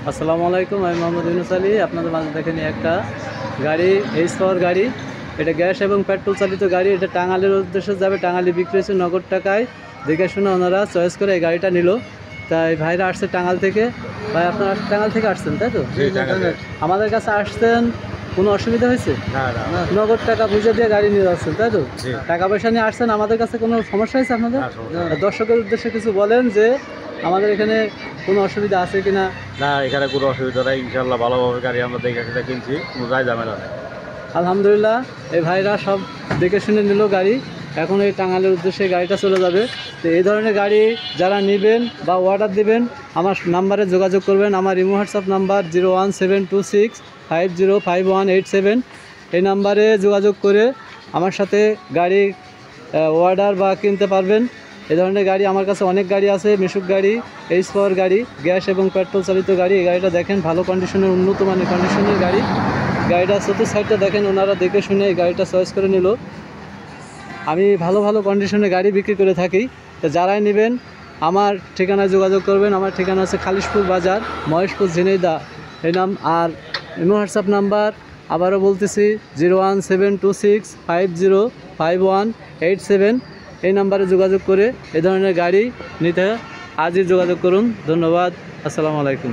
আসসালামু আলাইকুম, আমি মোহাম্মদ ইউনুস আলী। আপনাদের মাঝে দেখেন একটা গাড়ি, এইচ পাওয়ার গাড়ি। এটা গ্যাস এবং পেট্রোল চালিত গাড়ি। এটা টাঙ্গাইলের উদ্দেশ্যে যাবে। টাঙ্গাইলে বিক্রি হয়েছে নগদ টাকায়। দেখে শুনে ওনারা চয়েস করে এই গাড়িটা নিল। তাই ভাইরা আসছে টাঙ্গাইল থেকে। ভাই আপনারা টাঙ্গাইল থেকে আসছেন, তাই তো? আমাদের কাছে আসছেন, কোনো অসুবিধা হয়েছে? নগদ টাকা বুঝে দিয়ে গাড়ি নিয়ে যাচ্ছেন, তাই তো? টাকা পয়সা নিয়ে আসছেন, আমাদের কাছে কোনো সমস্যা হয়েছে আপনাদের? দর্শকের উদ্দেশ্যে কিছু বলেন যে আমাদের এখানে কোনো অসুবিধা আছে কিনা? না, এখানে কোনো অসুবিধা নাই, ইনশাল্লাহ ভালোভাবে গাড়ি আমরা দেখে সেটা কিনছি, কোনো যাই ঝামেলা নেই। আলহামদুলিল্লাহ, এই ভাইরা সব দেখে শুনে নিল গাড়ি। এখন এই টাঙ্গাইলের উদ্দেশ্যে গাড়িটা চলে যাবে। তো এই ধরনের গাড়ি যারা নেবেন বা অর্ডার দেবেন, আমার নাম্বারে যোগাযোগ করবেন। আমার ইমো হোয়াটসঅ্যাপ নাম্বার 01726505187। এই নাম্বারে যোগাযোগ করে আমার সাথে গাড়ি অর্ডার বা কিনতে পারবেন। এই ধরনের গাড়ি আমার কাছে অনেক গাড়ি আছে। মিশুক গাড়ি, এইচ পাওয়ার গাড়ি, গ্যাস এবং পেট্রোল চালিত গাড়ি। এই গাড়িটা দেখেন, ভালো কন্ডিশনের, উন্নত মানের কন্ডিশনের গাড়ি। গাড়িটা চতুর্থ সাইডটা দেখেন, ওনারা দেখে শুনে এই গাড়িটা চয়েস করে নিল। আমি ভালো ভালো কন্ডিশনের গাড়ি বিক্রি করে থাকি। তো যারাই নেবেন আমার ঠিকানায় যোগাযোগ করবেন। আমার ঠিকানা আছে খালিশপুর বাজার, মহেশপুর, ঝিনাইদহ। এই নাম আর ইমো হোয়াটসঅ্যাপ নাম্বার আবারও বলতেছি 01726505187। এই নাম্বারে যোগাযোগ করে এ ধরনের গাড়ি নিতে আজই যোগাযোগ করুন। ধন্যবাদ। আসসালামু আলাইকুম।